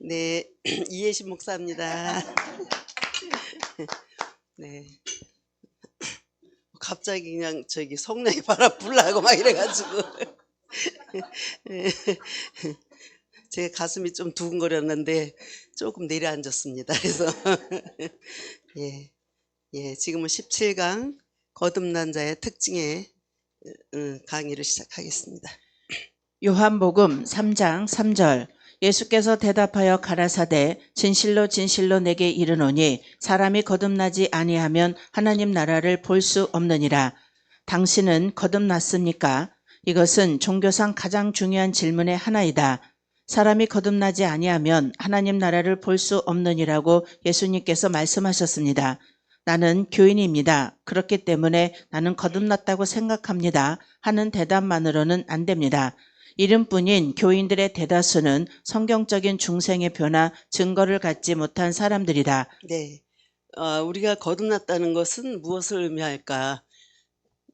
네, 이해신 목사입니다. 네, 갑자기 그냥 저기 성령이 바람 불라고 막 이래가지고 제 가슴이 좀 두근거렸는데 조금 내려앉았습니다. 그래서 지금은 17강 거듭난 자의 특징의 강의를 시작하겠습니다. 요한복음 3장 3절 예수께서 대답하여 가라사대 진실로 진실로 내게 이르노니 사람이 거듭나지 아니하면 하나님 나라를 볼 수 없느니라. 당신은 거듭났습니까? 이것은 종교상 가장 중요한 질문의 하나이다. 사람이 거듭나지 아니하면 하나님 나라를 볼 수 없느니라고 예수님께서 말씀하셨습니다. 나는 교인입니다. 그렇기 때문에 나는 거듭났다고 생각합니다. 하는 대답만으로는 안 됩니다. 이름뿐인 교인들의 대다수는 성경적인 중생의 표나 증거를 갖지 못한 사람들이다. 네, 우리가 거듭났다는 것은 무엇을 의미할까?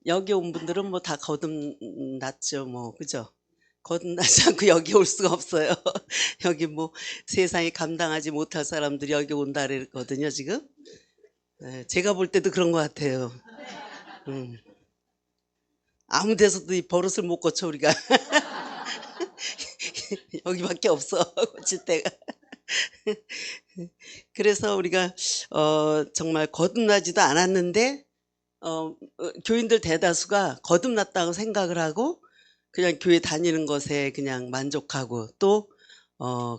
여기 온 분들은 뭐 다 거듭났죠, 뭐 그죠? 거듭나지 않고 여기 올 수가 없어요. 여기 뭐 세상이 감당하지 못할 사람들이 여기 온다 그랬거든요, 지금. 네, 제가 볼 때도 그런 것 같아요. 아무 데서도 이 버릇을 못 고쳐 우리가. 여기밖에 없어 고칠 때가. 그래서 우리가 정말 거듭나지도 않았는데 교인들 대다수가 거듭났다고 생각을 하고 그냥 교회 다니는 것에 그냥 만족하고 또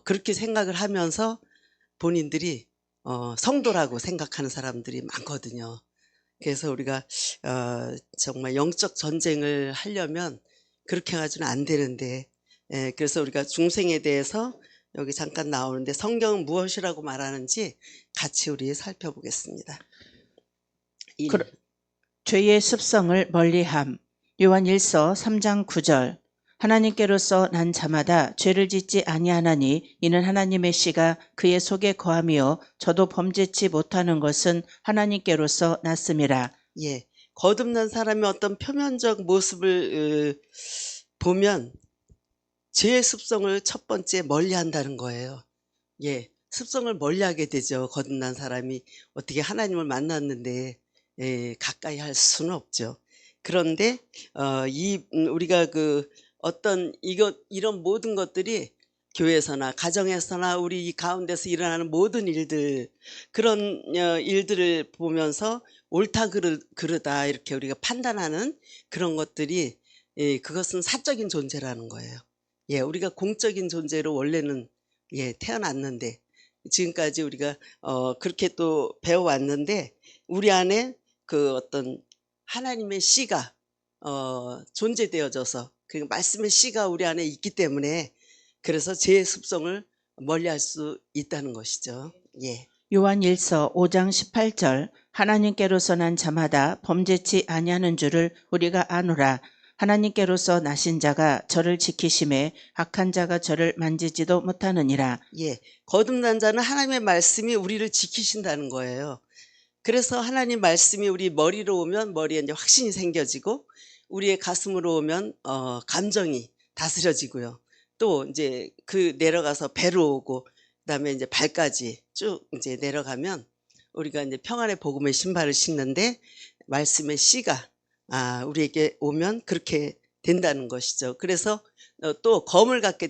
그렇게 생각을 하면서 본인들이 성도라고 생각하는 사람들이 많거든요. 그래서 우리가 정말 영적 전쟁을 하려면 그렇게 가지고는 안 되는데, 그래서 우리가 중생에 대해서 여기 잠깐 나오는데 성경은 무엇이라고 말하는지 같이 우리 살펴보겠습니다. 죄의 습성을 멀리함. 요한 1서 3장 9절 하나님께로서 난 자마다 죄를 짓지 아니하나니 이는 하나님의 씨가 그의 속에 거함이요 저도 범죄치 못하는 것은 하나님께로서 났음이라. 예, 거듭난 사람의 어떤 표면적 모습을 보면 죄의 습성을 첫 번째 멀리한다는 거예요. 예, 습성을 멀리하게 되죠. 거듭난 사람이 어떻게 하나님을 만났는데 가까이 할 수는 없죠. 그런데 우리가 이런 모든 것들이 교회에서나 가정에서나 우리 이 가운데서 일어나는 모든 일들, 그런 일들을 보면서 옳다 그르다 이렇게 우리가 판단하는 그런 것들이 그것은 사적인 존재라는 거예요. 예, 우리가 공적인 존재로 원래는 태어났는데 지금까지 우리가 그렇게 또 배워왔는데 우리 안에 그 어떤 하나님의 씨가 존재되어져서 그 말씀의 씨가 우리 안에 있기 때문에 그래서 죄의 습성을 멀리할 수 있다는 것이죠. 예. 요한 1서 5장 18절 하나님께로서 난 자마다 범죄치 아니하는 줄을 우리가 아노라. 하나님께로서 나신 자가 저를 지키심에 악한 자가 저를 만지지도 못하느니라. 예, 거듭난 자는 하나님의 말씀이 우리를 지키신다는 거예요. 그래서 하나님 말씀이 우리 머리로 오면 머리에 이제 확신이 생겨지고 우리의 가슴으로 오면 감정이 다스려지고요. 또 이제 그 내려가서 배로 오고 그다음에 이제 발까지 쭉 이제 내려가면 우리가 이제 평안의 복음의 신발을 신는데 말씀의 씨가 우리에게 오면 그렇게 된다는 것이죠. 그래서 또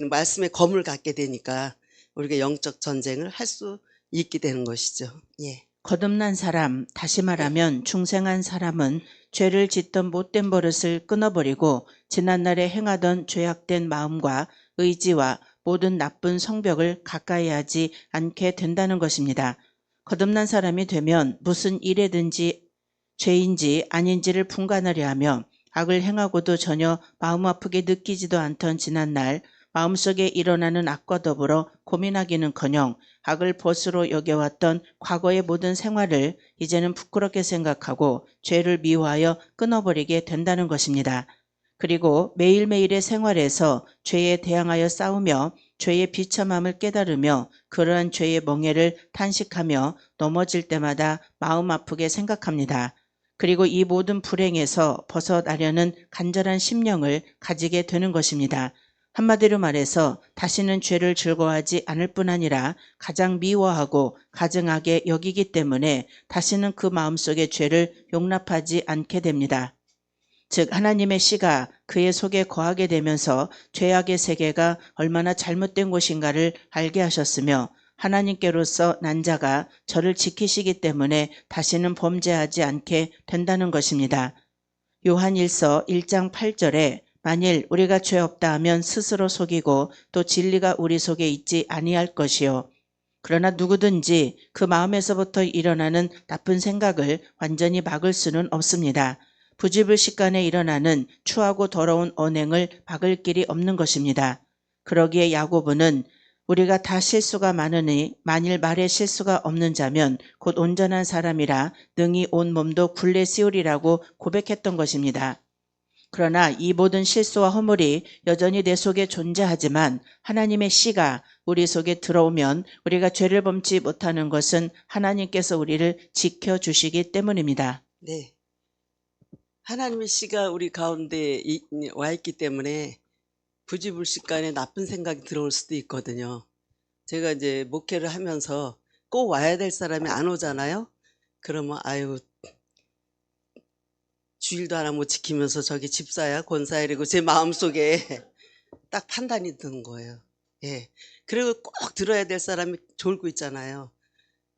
말씀의 검을 갖게 되니까 우리가 영적 전쟁을 할 수 있게 되는 것이죠. 예. 거듭난 사람, 다시 말하면 중생한 사람은 죄를 짓던 못된 버릇을 끊어버리고 지난날에 행하던 죄악된 마음과 의지와 모든 나쁜 성벽을 가까이 하지 않게 된다는 것입니다. 거듭난 사람이 되면 무슨 일에든지 죄인지 아닌지를 분간하려 하며 악을 행하고도 전혀 마음 아프게 느끼지도 않던 지난날 마음속에 일어나는 악과 더불어 고민하기는커녕 악을 벗으로 여겨왔던 과거의 모든 생활을 이제는 부끄럽게 생각하고 죄를 미워하여 끊어버리게 된다는 것입니다. 그리고 매일매일의 생활에서 죄에 대항하여 싸우며 죄의 비참함을 깨달으며 그러한 죄의 멍에를 탄식하며 넘어질 때마다 마음 아프게 생각합니다. 그리고 이 모든 불행에서 벗어나려는 간절한 심령을 가지게 되는 것입니다. 한마디로 말해서 다시는 죄를 즐거워하지 않을 뿐 아니라 가장 미워하고 가증하게 여기기 때문에 다시는 그 마음속의 죄를 용납하지 않게 됩니다. 즉 하나님의 씨가 그의 속에 거하게 되면서 죄악의 세계가 얼마나 잘못된 곳인가를 알게 하셨으며 하나님께로서 난 자가 저를 지키시기 때문에 다시는 범죄하지 않게 된다는 것입니다. 요한일서 1장 8절에 만일 우리가 죄 없다 하면 스스로 속이고 또 진리가 우리 속에 있지 아니할 것이요. 그러나 누구든지 그 마음에서부터 일어나는 나쁜 생각을 완전히 막을 수는 없습니다. 부지불식간에 일어나는 추하고 더러운 언행을 막을 길이 없는 것입니다. 그러기에 야고보는 우리가 다 실수가 많으니 만일 말에 실수가 없는 자면 곧 온전한 사람이라 능히 온 몸도 굴레 씌우리라고 고백했던 것입니다. 그러나 이 모든 실수와 허물이 여전히 내 속에 존재하지만 하나님의 씨가 우리 속에 들어오면 우리가 죄를 범치 못하는 것은 하나님께서 우리를 지켜주시기 때문입니다. 네. 하나님의 씨가 우리 가운데 와 있기 때문에 부지불식간에 나쁜 생각이 들어올 수도 있거든요. 제가 이제 목회를 하면서 꼭 와야 될 사람이 안 오잖아요. 그러면 아유 주일도 하나 못 지키면서 저기 집사야 권사야 이러고 제 마음속에 딱 판단이 드는 거예요. 예. 그리고 꼭 들어야 될 사람이 졸고 있잖아요.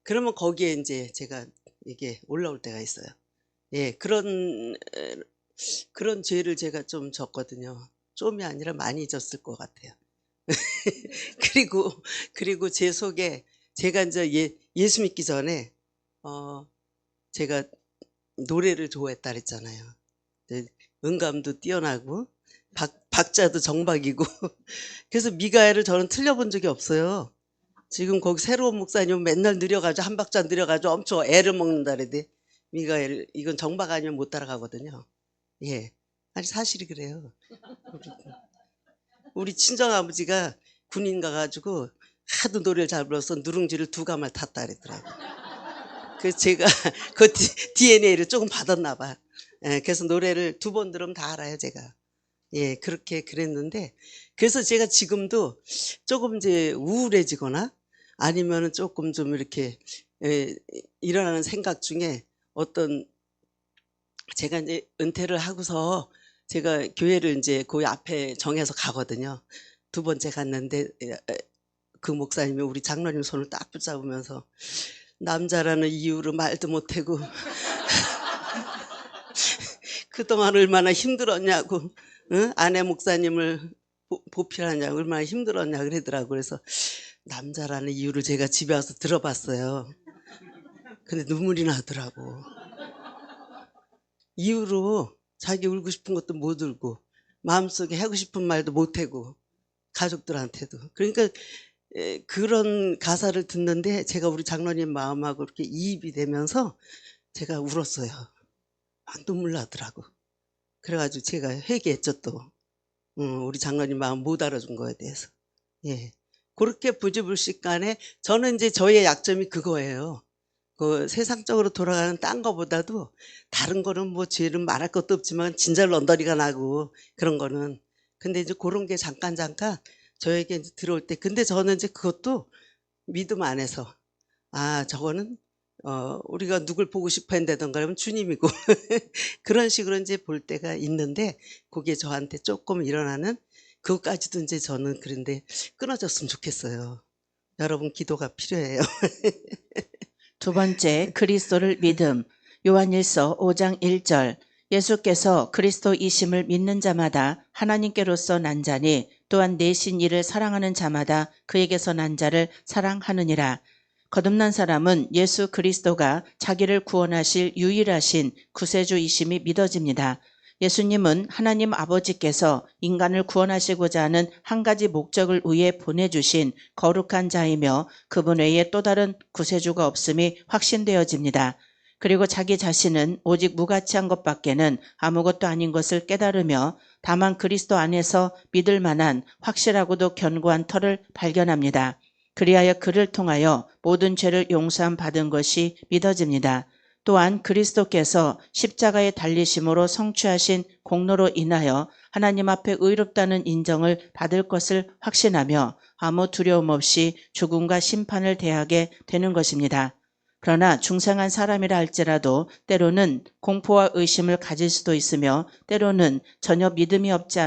그러면 거기에 이제 제가 이게 올라올 때가 있어요. 예, 그런 죄를 제가 좀 졌거든요. 좀이 아니라 많이 졌을 것 같아요. 그리고 제 속에 제가 이제 예수 믿기 전에 제가 노래를 좋아했다 그랬잖아요. 음감도 뛰어나고 박자도 정박이고 그래서 미가엘을 저는 틀려본 적이 없어요. 지금 거기 새로운 목사님 맨날 느려가지고 한 박자 느려가지고 엄청 애를 먹는다 그래도 미가엘 이건 정박 아니면 못 따라가거든요. 예, 아니 사실이 그래요. 우리 친정아버지가 군인 가가지고 하도 노래를 잘 불러서 누룽지를 2가마를 탔다 그랬더라고요. 그래서 제가 그 DNA를 조금 받았나 봐. 예, 그래서 노래를 2번 들으면 다 알아요 제가. 예, 그렇게 그랬는데 그래서 제가 지금도 조금 이제 우울해지거나 아니면은 조금 좀 이렇게 일어나는 생각 중에 어떤 제가 이제 은퇴를 하고서 제가 교회를 이제 그 앞에 정해서 가거든요. 2번째 갔는데 그 목사님이 우리 장로님 손을 딱 붙잡으면서 남자라는 이유로 말도 못하고 그동안 얼마나 힘들었냐고 응? 아내 목사님을 보필하냐고 얼마나 힘들었냐 그러더라고요. 그래서 남자라는 이유를 제가 집에 와서 들어봤어요. 근데 눈물이 나더라고. 이유로 자기 울고 싶은 것도 못 울고 마음속에 하고 싶은 말도 못 하고 가족들한테도. 그러니까 그런 가사를 듣는데 제가 우리 장로님 마음하고 이렇게 이입이 되면서 제가 울었어요. 눈물 나더라고. 그래가지고 제가 회개했죠 또. 우리 장로님 마음 못 알아준 거에 대해서. 예, 그렇게 부지불식간에 저는 이제 저의 약점이 그거예요. 그 세상적으로 돌아가는 딴 거보다도 다른 거는 뭐 죄는 말할 것도 없지만 진짜 런더리가 나고 그런 거는. 근데 이제 그런 게 잠깐 저에게 이제 들어올 때 근데 저는 이제 그것도 믿음 안에서 저거는 우리가 누굴 보고 싶어 한다던가 하면 주님이고 그런 식으로 이제 볼 때가 있는데 그게 저한테 조금 일어나는 그것까지도 이제 저는 그런데 끊어졌으면 좋겠어요. 여러분 기도가 필요해요. 2번째, 그리스도를 믿음. 요한일서 5장 1절. 예수께서 그리스도이심을 믿는 자마다 하나님께로서 난 자니 또한 내신 이를 사랑하는 자마다 그에게서 난 자를 사랑하느니라. 거듭난 사람은 예수 그리스도가 자기를 구원하실 유일하신 구세주이심이 믿어집니다. 예수님은 하나님 아버지께서 인간을 구원하시고자 하는 한 가지 목적을 위해 보내주신 거룩한 자이며 그분 외에 또 다른 구세주가 없음이 확신되어집니다. 그리고 자기 자신은 오직 무가치한 것밖에는 아무것도 아닌 것을 깨달으며 다만 그리스도 안에서 믿을 만한 확실하고도 견고한 터를 발견합니다. 그리하여 그를 통하여 모든 죄를 용서함 받은 것이 믿어집니다. 또한 그리스도께서 십자가에 달리심으로 성취하신 공로로 인하여 하나님 앞에 의롭다는 인정을 받을 것을 확신하며 아무 두려움 없이 죽음과 심판을 대하게 되는 것입니다. 그러나 중생한 사람이라 할지라도 때로는 공포와 의심을 가질 수도 있으며 때로는 전혀 믿음이 없지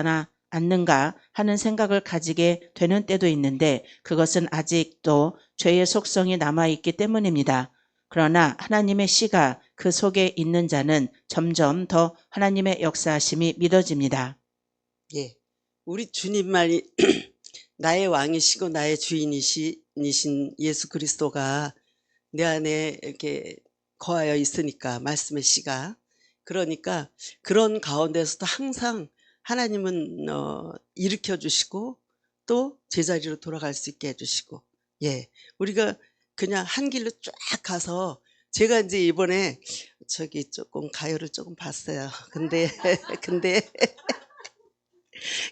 않는가 하는 생각을 가지게 되는 때도 있는데 그것은 아직도 죄의 속성이 남아있기 때문입니다. 그러나 하나님의 씨가 그 속에 있는 자는 점점 더 하나님의 역사하심이 믿어집니다. 예. 우리 주님만이 나의 왕이시고 나의 주인이신 예수 그리스도가 내 안에 이렇게 거하여 있으니까 말씀의 씨가 그러니까 그런 가운데서도 항상 하나님은 일으켜 주시고 또 제자리로 돌아갈 수 있게 해주시고 예 우리가 그냥 한 길로 쫙 가서 제가 이제 이번에 저기 조금 가요를 조금 봤어요.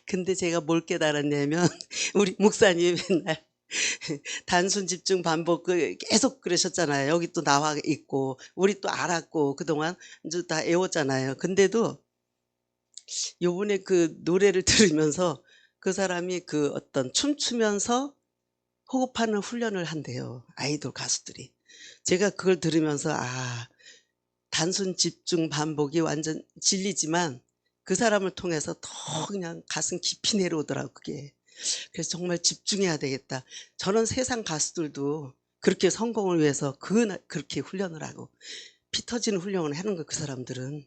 근데 제가 뭘 깨달았냐면 우리 목사님 맨날 단순 집중 반복 계속 그러셨잖아요. 여기 또 나와 있고 우리 또 알았고 그동안 이제 다 애웠잖아요. 근데도 요번에 그 노래를 들으면서 그 사람이 그 어떤 춤추면서 호흡하는 훈련을 한대요. 아이돌 가수들이. 제가 그걸 들으면서 단순 집중 반복이 완전 진리지만 그 사람을 통해서 더 그냥 가슴 깊이 내려오더라고 그게. 그래서 정말 집중해야 되겠다. 저는 세상 가수들도 그렇게 성공을 위해서 그렇게 훈련을 하고 피 터지는 훈련을 하는 거 그 사람들은.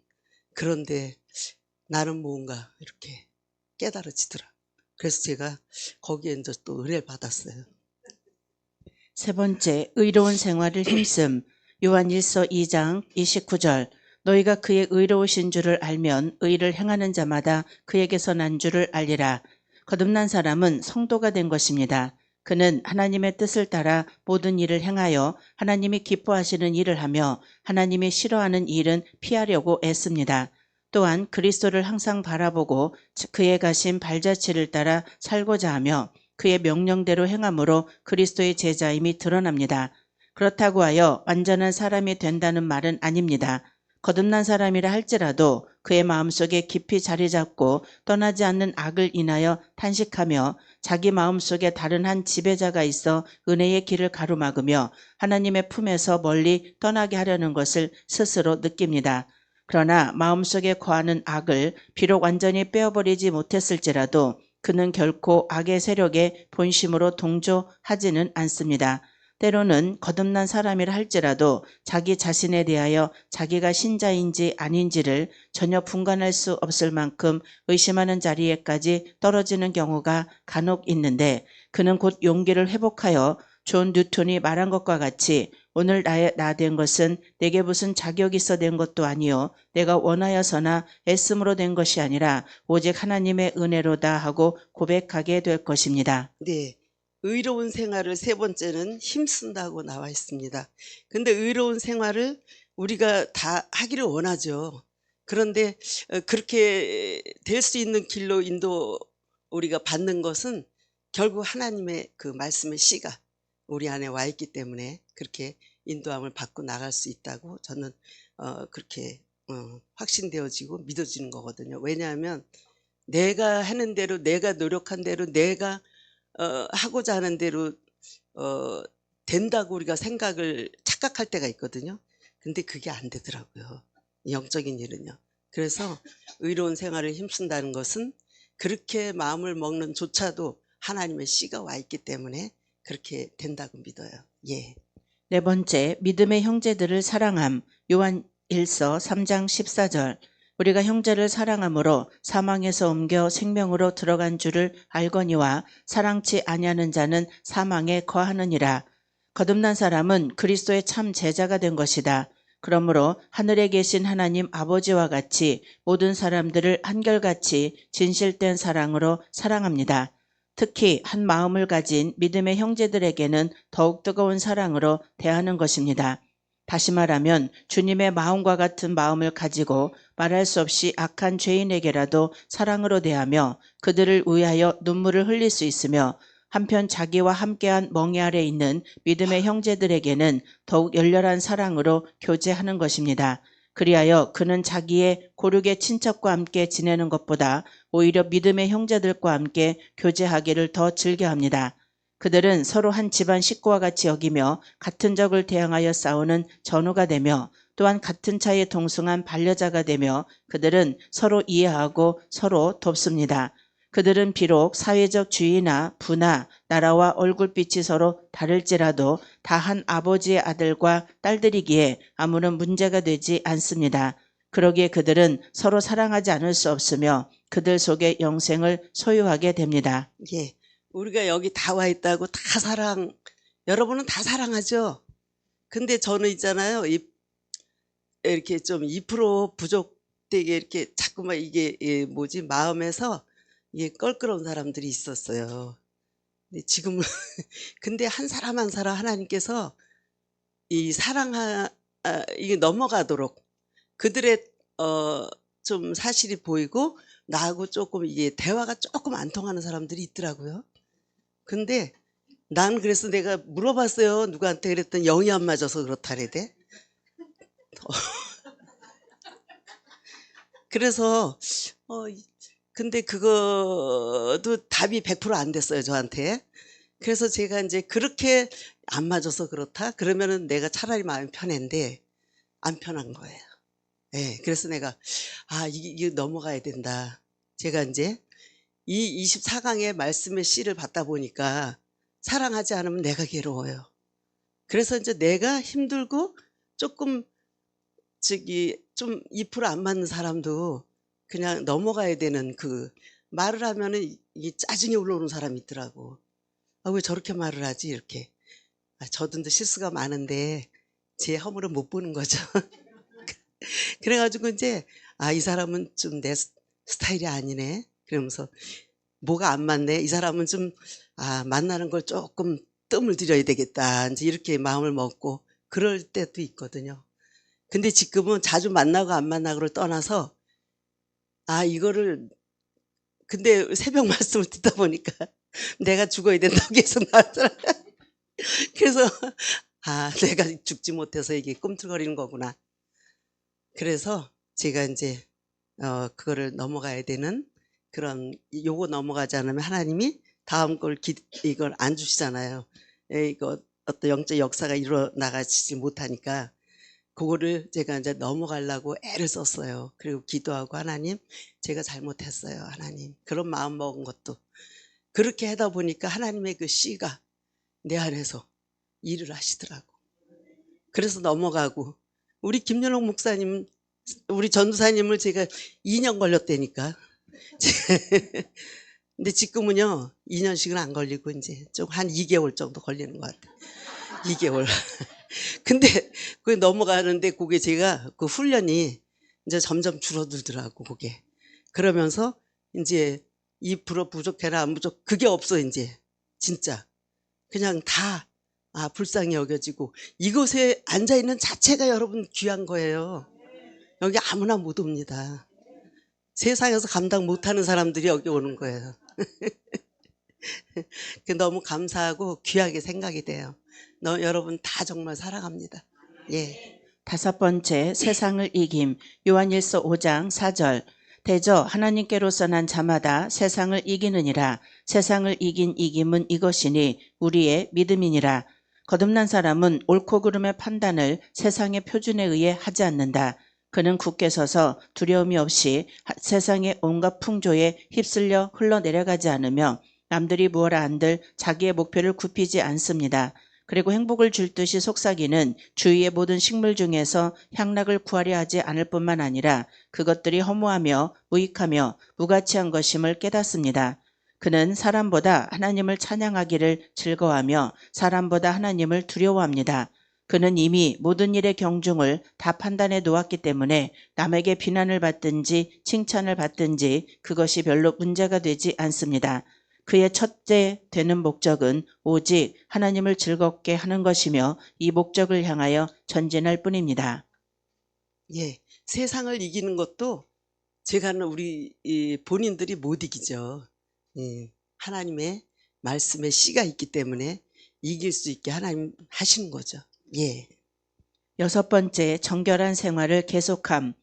그런데 나는 뭔가 이렇게 깨달아지더라. 그래서 제가 거기에 이제 또 은혜를 받았어요. 세 번째, 의로운 생활을 힘씀. 요한 1서 2장 29절. 너희가 그의 의로우신 줄을 알면 의를 행하는 자마다 그에게서 난 줄을 알리라. 거듭난 사람은 성도가 된 것입니다. 그는 하나님의 뜻을 따라 모든 일을 행하여 하나님이 기뻐하시는 일을 하며 하나님이 싫어하는 일은 피하려고 애씁니다. 또한 그리스도를 항상 바라보고 그의 가신 발자취를 따라 살고자 하며 그의 명령대로 행함으로 그리스도의 제자임이 드러납니다. 그렇다고 하여 완전한 사람이 된다는 말은 아닙니다. 거듭난 사람이라 할지라도 그의 마음속에 깊이 자리 잡고 떠나지 않는 악을 인하여 탄식하며 자기 마음속에 다른 한 지배자가 있어 은혜의 길을 가로막으며 하나님의 품에서 멀리 떠나게 하려는 것을 스스로 느낍니다. 그러나 마음속에 거하는 악을 비록 완전히 빼어버리지 못했을지라도 그는 결코 악의 세력에 본심으로 동조하지는 않습니다. 때로는 거듭난 사람이라 할지라도 자기 자신에 대하여 자기가 신자인지 아닌지를 전혀 분간할 수 없을 만큼 의심하는 자리에까지 떨어지는 경우가 간혹 있는데 그는 곧 용기를 회복하여 존 뉴턴이 말한 것과 같이 오늘 나 된 것은 내게 무슨 자격이 있어 된 것도 아니요 내가 원하여서나 애씀으로 된 것이 아니라 오직 하나님의 은혜로다 하고 고백하게 될 것입니다. 네. 의로운 생활을 세 번째는 힘쓴다고 나와 있습니다. 근데 의로운 생활을 우리가 다 하기를 원하죠. 그런데 그렇게 될 수 있는 길로 인도 우리가 받는 것은 결국 하나님의 그 말씀의 씨가 우리 안에 와 있기 때문에 그렇게 인도함을 받고 나갈 수 있다고 저는 그렇게 확신되어지고 믿어지는 거거든요. 왜냐하면 내가 하는 대로 내가 노력한 대로 내가 하고자 하는 대로 된다고 우리가 착각할 때가 있거든요. 근데 그게 안 되더라고요. 영적인 일은요. 그래서 의로운 생활을 힘쓴다는 것은 그렇게 마음을 먹는 조차도 하나님의 씨가 와 있기 때문에 그렇게 된다고 믿어요. 예. 네 번째, 믿음의 형제들을 사랑함. 요한 1서 3장 14절. 우리가 형제를 사랑함으로 사망에서 옮겨 생명으로 들어간 줄을 알거니와 사랑치 아니하는 자는 사망에 거하느니라. 거듭난 사람은 그리스도의 참 제자가 된 것이다. 그러므로 하늘에 계신 하나님 아버지와 같이 모든 사람들을 한결같이 진실된 사랑으로 사랑합니다. 특히 한 마음을 가진 믿음의 형제들에게는 더욱 뜨거운 사랑으로 대하는 것입니다. 다시 말하면 주님의 마음과 같은 마음을 가지고 말할 수 없이 악한 죄인에게라도 사랑으로 대하며 그들을 위하여 눈물을 흘릴 수 있으며 한편 자기와 함께한 멍에 아래 있는 믿음의 형제들에게는 더욱 열렬한 사랑으로 교제하는 것입니다. 그리하여 그는 자기의 고륙의 친척과 함께 지내는 것보다 오히려 믿음의 형제들과 함께 교제하기를 더 즐겨합니다. 그들은 서로 한 집안 식구와 같이 여기며 같은 적을 대항하여 싸우는 전우가 되며 또한 같은 차에 동승한 반려자가 되며 그들은 서로 이해하고 서로 돕습니다. 그들은 비록 사회적 주의나 부나 나라와 얼굴빛이 서로 다를지라도 다 한 아버지의 아들과 딸들이기에 아무런 문제가 되지 않습니다. 그러기에 그들은 서로 사랑하지 않을 수 없으며 그들 속에 영생을 소유하게 됩니다. 예. 우리가 여기 다 와 있다고 다 여러분은 다 사랑하죠? 근데 저는 있잖아요. 이렇게 좀 2% 부족되게 이렇게 자꾸만 이게 마음에서 이게 껄끄러운 사람들이 있었어요. 근데 지금은 근데 한 사람 한 사람 하나님께서 이 이게 넘어가도록 그들의 좀 사실이 보이고 나하고 조금 이게 대화가 조금 안 통하는 사람들이 있더라고요. 근데 난 그래서 내가 물어봤어요. 누구한테 그랬더니 영이 안 맞아서 그렇다 그래. 그래서 근데 그것도 답이 100% 안 됐어요, 저한테. 그래서 제가 이제 그렇게 안 맞아서 그렇다? 그러면은 내가 차라리 마음이 편한데 안 편한 거예요. 예. 그래서 내가 이게 넘어가야 된다. 제가 이제 이 24강의 말씀의 씨를 받다 보니까 사랑하지 않으면 내가 괴로워요. 그래서 이제 내가 힘들고 조금 좀 2%안 맞는 사람도 그냥 넘어가야 되는 그 말을 하면은 이 짜증이 올라오는 사람이 있더라고. 왜 저렇게 말을 하지? 이렇게. 저도 이제 실수가 많은데 제 허물은 못 보는 거죠. 그래가지고 이제 이 사람은 좀 내 스타일이 아니네. 그러면서 뭐가 안 맞네. 이 사람은 좀 만나는 걸 조금 뜸을 들여야 되겠다. 이제 이렇게 마음을 먹고 그럴 때도 있거든요. 근데 지금은 자주 만나고 안 만나고를 떠나서 이거를 근데 새벽 말씀을 듣다 보니까 내가 죽어야 된다고 계속 나왔더라고요. 그래서 내가 죽지 못해서 이게 꿈틀거리는 거구나. 그래서 제가 이제 그거를 넘어가야 되는 그런 요거 넘어가지 않으면 하나님이 다음 걸 이걸 안 주시잖아요. 이거 어떤 영적 역사가 일어나가지 못하니까 그거를 제가 이제 넘어가려고 애를 썼어요. 그리고 기도하고 하나님 제가 잘못했어요. 하나님 그런 마음 먹은 것도 그렇게 하다 보니까 하나님의 그 씨가 내 안에서 일을 하시더라고. 그래서 넘어가고 우리 김연옥 목사님 우리 전도사님을 제가 2년 걸렸다니까. 근데 지금은요 2년씩은 안 걸리고 이제 좀 한 2개월 정도 걸리는 것 같아요. 2개월. 근데 그게 넘어가는데 그게 제가 그 훈련이 이제 점점 줄어들더라고 그게. 그러면서 이제 2% 부족해라 안 부족 그게 없어 이제 진짜 그냥 다 불쌍히 여겨지고 이곳에 앉아 있는 자체가 여러분 귀한 거예요. 여기 아무나 못 옵니다. 세상에서 감당 못하는 사람들이 여기 오는 거예요. 너무 감사하고 귀하게 생각이 돼요. 여러분 다 정말 사랑합니다. 예. 5번째, 세상을 이김. 요한일서 5장 4절. 대저 하나님께로서 난 자마다 세상을 이기느니라. 세상을 이긴 이김은 이것이니 우리의 믿음이니라. 거듭난 사람은 옳고 그름의 판단을 세상의 표준에 의해 하지 않는다. 그는 굳게 서서 두려움이 없이 세상의 온갖 풍조에 휩쓸려 흘러내려가지 않으며 남들이 무엇라 한들 자기의 목표를 굽히지 않습니다. 그리고 행복을 줄 듯이 속삭이는 주위의 모든 식물 중에서 향락을 구하려 하지 않을 뿐만 아니라 그것들이 허무하며 무익하며 무가치한 것임을 깨닫습니다. 그는 사람보다 하나님을 찬양하기를 즐거워하며 사람보다 하나님을 두려워합니다. 그는 이미 모든 일의 경중을 다 판단해 놓았기 때문에 남에게 비난을 받든지 칭찬을 받든지 그것이 별로 문제가 되지 않습니다. 그의 첫째 되는 목적은 오직 하나님을 즐겁게 하는 것이며 이 목적을 향하여 전진할 뿐입니다. 예. 세상을 이기는 것도 제가 우리 본인들이 못 이기죠. 예. 하나님의 말씀의 씨가 있기 때문에 이길 수 있게 하나님 하시는 거죠. 예. 6번째, 정결한 생활을 계속함.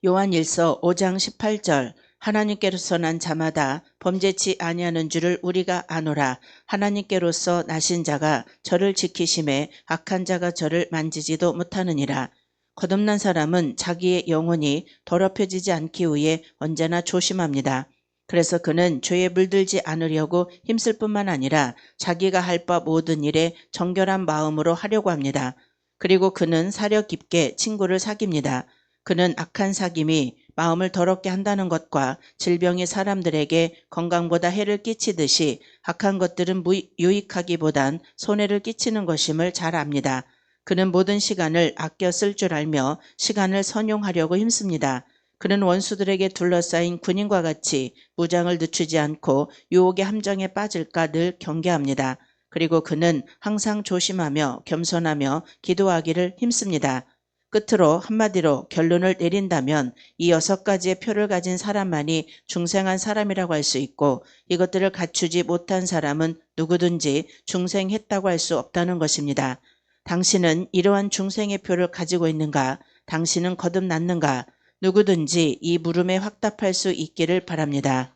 요한일서 5장 18절, 하나님께로서 난 자마다 범죄치 아니하는 줄을 우리가 아노라. 하나님께로서 나신 자가 저를 지키심에 악한 자가 저를 만지지도 못하느니라. 거듭난 사람은 자기의 영혼이 더럽혀지지 않기 위해 언제나 조심합니다. 그래서 그는 죄에 물들지 않으려고 힘쓸 뿐만 아니라 자기가 할 바 모든 일에 정결한 마음으로 하려고 합니다. 그리고 그는 사려 깊게 친구를 사깁니다. 그는 악한 사귐이 마음을 더럽게 한다는 것과 질병이 사람들에게 건강보다 해를 끼치듯이 악한 것들은 유익하기보단 손해를 끼치는 것임을 잘 압니다. 그는 모든 시간을 아껴 쓸 줄 알며 시간을 선용하려고 힘씁니다. 그는 원수들에게 둘러싸인 군인과 같이 무장을 늦추지 않고 유혹의 함정에 빠질까 늘 경계합니다. 그리고 그는 항상 조심하며 겸손하며 기도하기를 힘씁니다. 끝으로 한마디로 결론을 내린다면 이 6가지의 표를 가진 사람만이 중생한 사람이라고 할 수 있고 이것들을 갖추지 못한 사람은 누구든지 중생했다고 할 수 없다는 것입니다. 당신은 이러한 중생의 표를 가지고 있는가? 당신은 거듭났는가? 누구든지 이 물음에 확답할 수 있기를 바랍니다.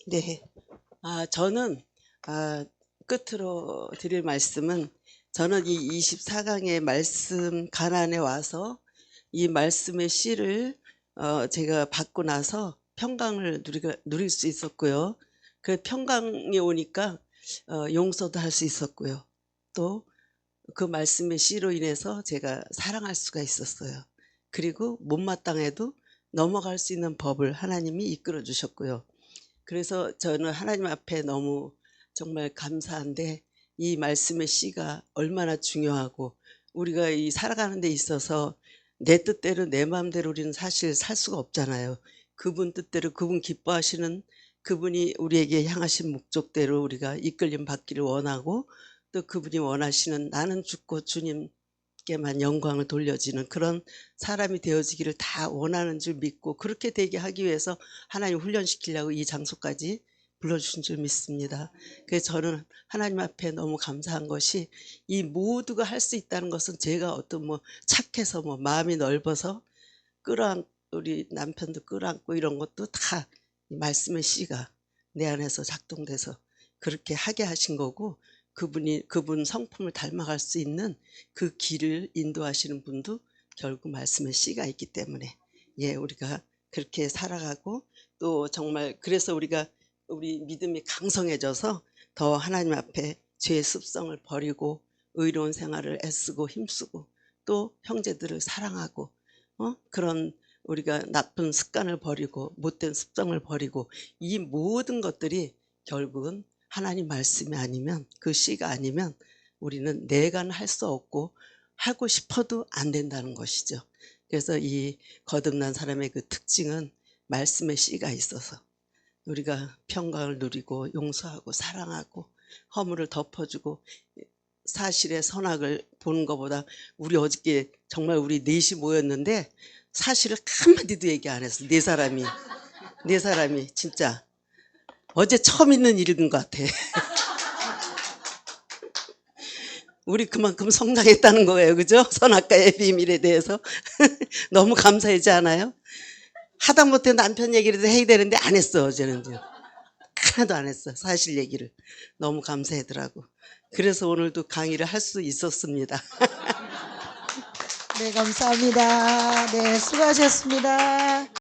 네. 저는 끝으로 드릴 말씀은 저는 이 24강의 말씀 가난에 와서 이 말씀의 씨를 제가 받고 나서 평강을 누릴 수 있었고요. 그 평강이 오니까 용서도 할 수 있었고요. 또 그 말씀의 씨로 인해서 제가 사랑할 수가 있었어요. 그리고 못마땅해도 넘어갈 수 있는 법을 하나님이 이끌어 주셨고요. 그래서 저는 하나님 앞에 너무 정말 감사한데 이 말씀의 씨가 얼마나 중요하고 우리가 이 살아가는 데 있어서 내 뜻대로 내 마음대로 우리는 사실 살 수가 없잖아요. 그분 뜻대로 그분 기뻐하시는 그분이 우리에게 향하신 목적대로 우리가 이끌림 받기를 원하고 또 그분이 원하시는 나는 죽고 주님께만 영광을 돌려지는 그런 사람이 되어지기를 다 원하는 줄 믿고 그렇게 되게 하기 위해서 하나님 훈련시키려고 이 장소까지 불러주신 줄 믿습니다. 그래서 저는 하나님 앞에 너무 감사한 것이 이 모두가 할 수 있다는 것은 제가 어떤 착해서 마음이 넓어서 우리 남편도 끌어안고 이런 것도 다 이 말씀의 씨가 내 안에서 작동돼서 그렇게 하게 하신 거고 그분 성품을 닮아갈 수 있는 그 길을 인도하시는 분도 결국 말씀의 씨가 있기 때문에 우리가 그렇게 살아가고 또 정말 그래서 우리 믿음이 강성해져서 더 하나님 앞에 죄의 습성을 버리고 의로운 생활을 애쓰고 힘쓰고 또 형제들을 사랑하고 그런 우리가 나쁜 습관을 버리고 못된 습성을 버리고 이 모든 것들이 결국은 하나님 말씀이 아니면 그 씨가 아니면 우리는 내가 할 수 없고 하고 싶어도 안 된다는 것이죠. 그래서 이 거듭난 사람의 그 특징은 말씀의 씨가 있어서 우리가 평강을 누리고 용서하고 사랑하고 허물을 덮어주고 사실의 선악을 보는 것보다 우리 어저께 정말 우리 넷이 모였는데 사실을 한마디도 얘기 안 했어. 네 사람이 진짜 어제 처음 있는 일인 것 같아. 우리 그만큼 성장했다는 거예요. 그죠? 선악과의 비밀에 대해서 너무 감사하지 않아요? 하다못해 남편 얘기라도 해야 되는데 안 했어. 어제는 하나도 안 했어. 사실 얘기를 너무 감사하더라고. 그래서 오늘도 강의를 할 수 있었습니다. 네, 감사합니다. 네, 수고하셨습니다.